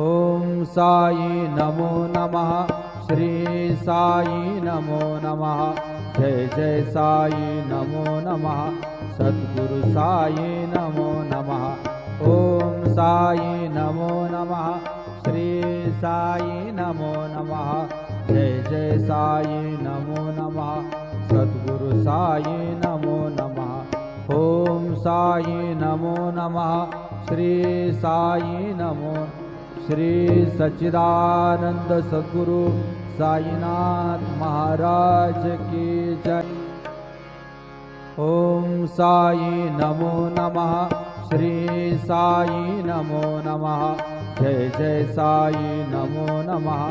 ओम साई नमो नमः। श्री साई नमो नमः। जय जय साई नमो नमः। सद्गुरु साई नमो नमः। ओम साई नमो नमः। श्री साई नमो नमः। जय जय साई नमो नमः। सद्गुरु साई नमो नमः। ओम साई नमो नमः। श्री साई नमो। श्री सच्चिदानंद सद्गुरु साईनाथ महाराज की जय। ओम साई नमो नमः। श्री साई नमो नमः। जय जय साई नमो नमः।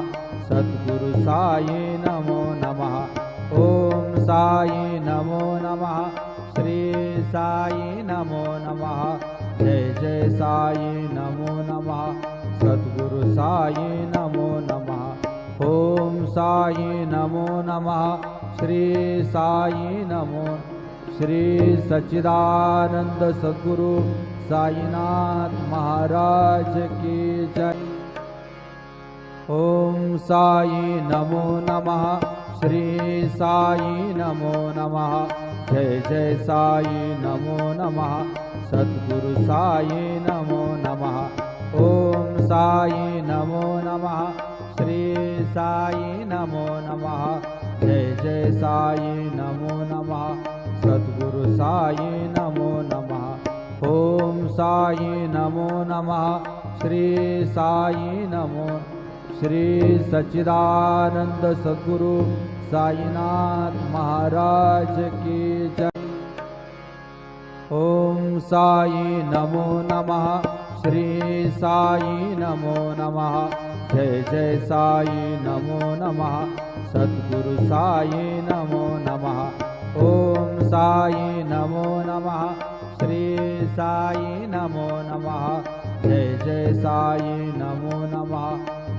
सद्गुरु साई नमो नमः। ओम साई नमो नमः। श्री साई नमो नमः। जय जय साई नमो नमः। सद्गुरु साई नमो नमः। ओम साई नमो नमः। श्री साई नमो। श्री सच्चिदानंद सद्गुरु साईनाथ महाराज की जय। ओम साई नमो नमः। श्री साई नमो नमः। जय जय साई नमो नमः। सद्गुरु साई नमो नमः। ओम साई नमो नमः। श्री साई नमो नमः। जय जय साई नमो नमः। सद्गुरु साई नमो नमः। ओम साई नमो नमः। श्री साई नमो। श्री सच्चिदानंद सद्गुरु साईनाथ महाराज की जय। ओम साई नमो नमः। श्री साई नमो नमः। जय जय साई नमो नमः। सद्गुरु साई नमो नमः। ओम साई नमो नमः। श्री साई नमो नमः। जय जय साई नमो नमः।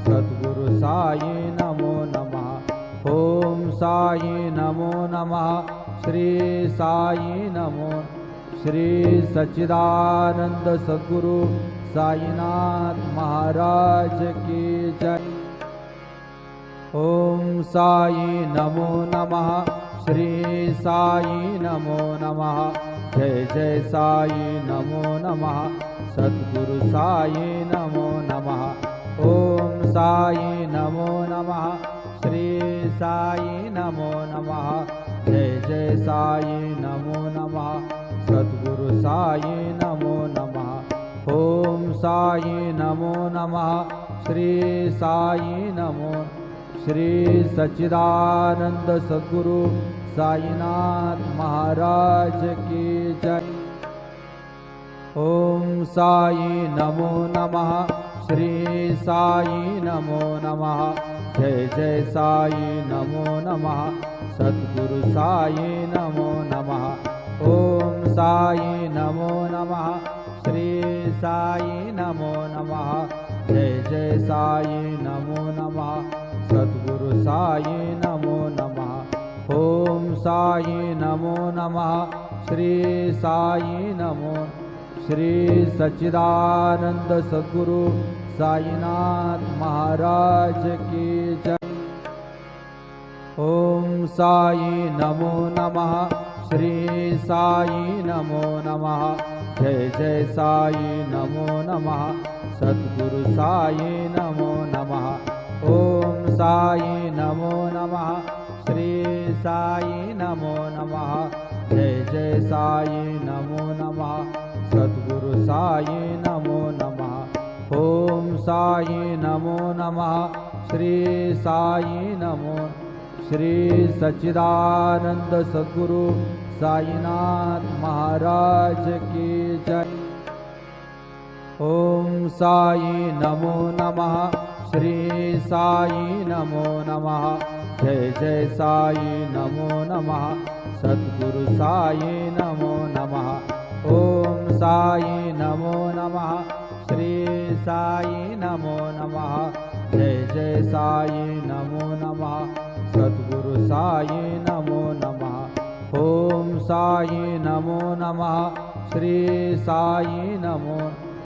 सद्गुरु साई नमो नमः। ओम साई नमो नमः। श्री साई नमो। श्री सच्चिदानंद सद्गुरु साईनाथ महाराज की जय। ओम साई नमो नमः। श्री साई नमो नमः। जय जय साई नमो नमः। सद्गुरु साई नमो नमः। ओम साई नमो नमः। श्री साई नमो नमः। जय जय साई नमो नमः। सद्गुरु साई नमो नमः। ओम साई नमो नमः। श्री साई नमो। श्री सच्चिदानंद सद्गुरु साईनाथ महाराज की जय। ओम साई नमो नमः। श्री साई नमो नमः। जय जय साई नमो नमः। सद्गुरु साई नमो नमः। ओम साई नमो नमः। श्री साई नमो नमः। जय जय साई नमो नमः। सद्गुरु साई नमो नमः। ओम साई नमो नमः। श्री साई नमो। श्री सच्चिदानंद सद्गुरु साईनाथ महाराज की जय। ओम साई नमो नमः। श्री साई नमो नमः। जय जय साई नमो नमः। सद्गुरु साई नमो नमः। ओम साई नमो नमः। श्री साई नमो नमः। जय जय साई नमो नमः। सद्गुरु साई नमो नमः। ओम साई नमो नमः। श्री साई नमो। श्री सच्चिदानंद सद्गुरु साईनाथ महाराज की जय। ओम साई नमो नमः। श्री साई नमो नमः। जय जय साई नमो नमः। सद्गुरु साई नमो नमः। ओम साई नमो नमः। श्री साई नमो नमः। जय जय साई नमो नमः। सद्गुरु साई नमो नमः। ओम साई नमो नमः। श्री साई नमो।